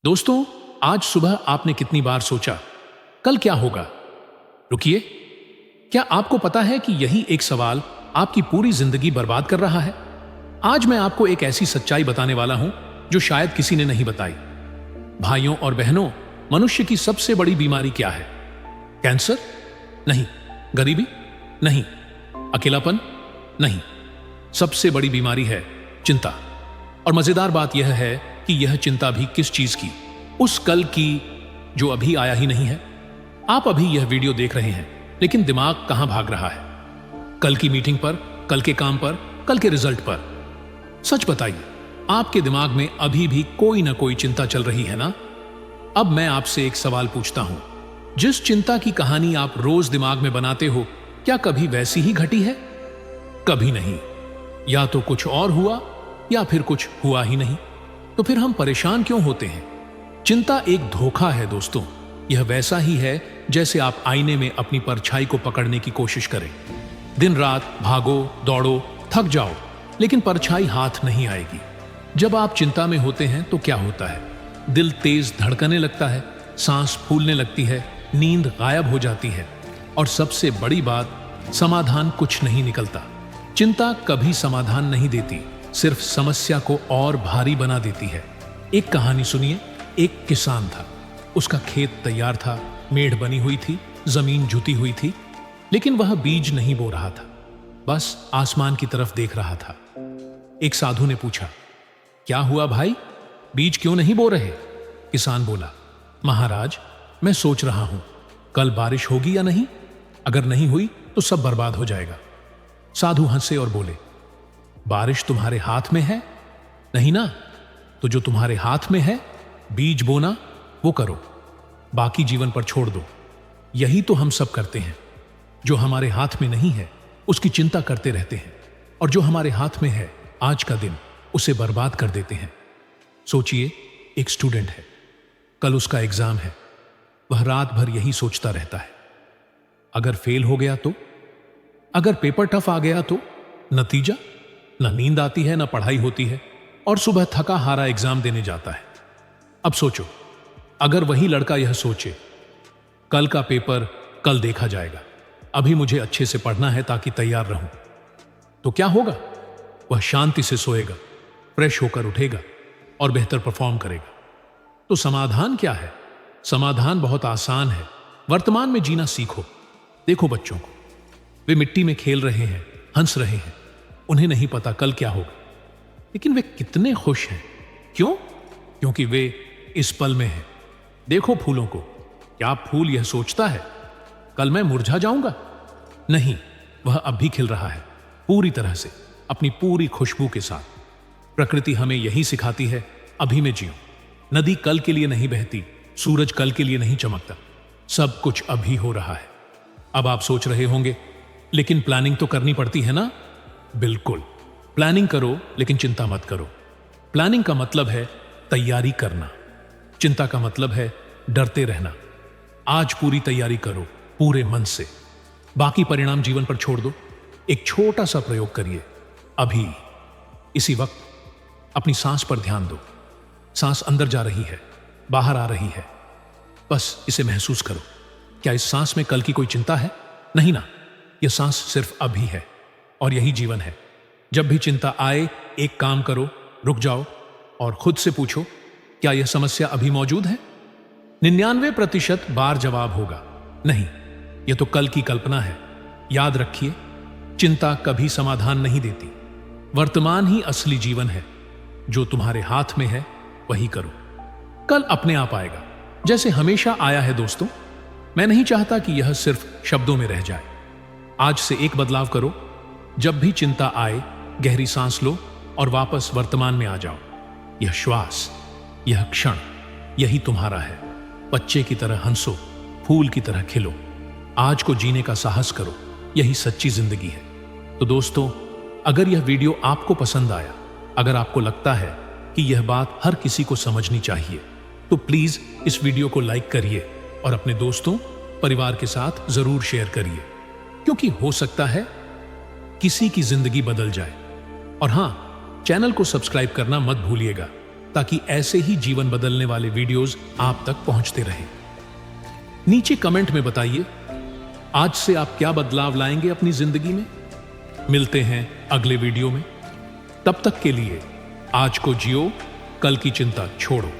दोस्तों, आज सुबह आपने कितनी बार सोचा कल क्या होगा? रुकिए, क्या आपको पता है कि यही एक सवाल आपकी पूरी जिंदगी बर्बाद कर रहा है? आज मैं आपको एक ऐसी सच्चाई बताने वाला हूं जो शायद किसी ने नहीं बताई। भाइयों और बहनों, मनुष्य की सबसे बड़ी बीमारी क्या है? कैंसर? नहीं। गरीबी? नहीं। अकेलापन? नहीं। सबसे बड़ी बीमारी है चिंता। और मजेदार बात यह है कि यह चिंता भी किस चीज की? उस कल की जो अभी आया ही नहीं है। आप अभी यह वीडियो देख रहे हैं, लेकिन दिमाग कहां भाग रहा है? कल की मीटिंग पर, कल के काम पर, कल के रिजल्ट पर। सच बताइए, आपके दिमाग में अभी भी कोई ना कोई चिंता चल रही है ना? अब मैं आपसे एक सवाल पूछता हूं, जिस चिंता की कहानी आप रोज दिमाग में बनाते हो, क्या कभी वैसी ही घटी है? कभी नहीं। या तो कुछ और हुआ या फिर कुछ हुआ ही नहीं। तो फिर हम परेशान क्यों होते हैं? चिंता एक धोखा है दोस्तों। यह वैसा ही है जैसे आप आईने में अपनी परछाई को पकड़ने की कोशिश करें। दिन रात भागो दौड़ो, थक जाओ, लेकिन परछाई हाथ नहीं आएगी। जब आप चिंता में होते हैं तो क्या होता है? दिल तेज धड़कने लगता है, सांस फूलने लगती है, नींद गायब हो जाती है, और सबसे बड़ी बात, समाधान कुछ नहीं निकलता। चिंता कभी समाधान नहीं देती, सिर्फ समस्या को और भारी बना देती है। एक कहानी सुनिए। एक किसान था, उसका खेत तैयार था, मेड़ बनी हुई थी, जमीन जुती हुई थी, लेकिन वह बीज नहीं बो रहा था, बस आसमान की तरफ देख रहा था। एक साधु ने पूछा, क्या हुआ भाई, बीज क्यों नहीं बो रहे? किसान बोला, महाराज, मैं सोच रहा हूं कल बारिश होगी या नहीं। अगर नहीं हुई तो सब बर्बाद हो जाएगा। साधु हंसे और बोले, बारिश तुम्हारे हाथ में है? नहीं ना? तो जो तुम्हारे हाथ में है, बीज बोना, वो करो, बाकी जीवन पर छोड़ दो। यही तो हम सब करते हैं। जो हमारे हाथ में नहीं है उसकी चिंता करते रहते हैं, और जो हमारे हाथ में है, आज का दिन, उसे बर्बाद कर देते हैं। सोचिए, एक स्टूडेंट है, कल उसका एग्जाम है, वह रात भर यही सोचता रहता है, अगर फेल हो गया तो, अगर पेपर टफ आ गया तो, नतीजा? न नींद आती है, न पढ़ाई होती है, और सुबह थका हारा एग्जाम देने जाता है। अब सोचो, अगर वही लड़का यह सोचे, कल का पेपर कल देखा जाएगा, अभी मुझे अच्छे से पढ़ना है ताकि तैयार रहूं, तो क्या होगा? वह शांति से सोएगा, फ्रेश होकर उठेगा और बेहतर परफॉर्म करेगा। तो समाधान क्या है? समाधान बहुत आसान है। वर्तमान में जीना सीखो। देखो बच्चों को, वे मिट्टी में खेल रहे हैं, हंस रहे हैं, उन्हें नहीं पता कल क्या होगा, लेकिन वे कितने खुश हैं। क्यों? क्योंकि वे इस पल में हैं। देखो फूलों को, क्या फूल यह सोचता है कल मैं मुरझा जाऊंगा? नहीं, वह अब भी खिल रहा है, पूरी तरह से, अपनी पूरी खुशबू के साथ। प्रकृति हमें यही सिखाती है, अभी में जियो। नदी कल के लिए नहीं बहती, सूरज कल के लिए नहीं चमकता, सब कुछ अभी हो रहा है। अब आप सोच रहे होंगे, लेकिन प्लानिंग तो करनी पड़ती है ना? बिल्कुल, प्लानिंग करो, लेकिन चिंता मत करो। प्लानिंग का मतलब है तैयारी करना, चिंता का मतलब है डरते रहना। आज पूरी तैयारी करो, पूरे मन से, बाकी परिणाम जीवन पर छोड़ दो। एक छोटा सा प्रयोग करिए। अभी इसी वक्त अपनी सांस पर ध्यान दो। सांस अंदर जा रही है, बाहर आ रही है, बस इसे महसूस करो। क्या इस सांस में कल की कोई चिंता है? नहीं ना, यह सांस सिर्फ अभी है, और यही जीवन है। जब भी चिंता आए, एक काम करो, रुक जाओ और खुद से पूछो, क्या यह समस्या अभी मौजूद है? 99% बार जवाब होगा नहीं, यह तो कल की कल्पना है। याद रखिए, चिंता कभी समाधान नहीं देती। वर्तमान ही असली जीवन है। जो तुम्हारे हाथ में है वही करो, कल अपने आप आएगा, जैसे हमेशा आया है। दोस्तों, मैं नहीं चाहता कि यह सिर्फ शब्दों में रह जाए। आज से एक बदलाव करो। जब भी चिंता आए, गहरी सांस लो और वापस वर्तमान में आ जाओ। यह श्वास, यह क्षण, यही तुम्हारा है। बच्चे की तरह हंसो, फूल की तरह खिलो, आज को जीने का साहस करो। यही सच्ची जिंदगी है। तो दोस्तों, अगर यह वीडियो आपको पसंद आया, अगर आपको लगता है कि यह बात हर किसी को समझनी चाहिए, तो प्लीज इस वीडियो को लाइक करिए और अपने दोस्तों, परिवार के साथ जरूर शेयर करिए, क्योंकि हो सकता है किसी की जिंदगी बदल जाए। और हां, चैनल को सब्सक्राइब करना मत भूलिएगा, ताकि ऐसे ही जीवन बदलने वाले वीडियोस आप तक पहुंचते रहें। नीचे कमेंट में बताइए आज से आप क्या बदलाव लाएंगे अपनी जिंदगी में। मिलते हैं अगले वीडियो में। तब तक के लिए आज को जियो, कल की चिंता छोड़ो।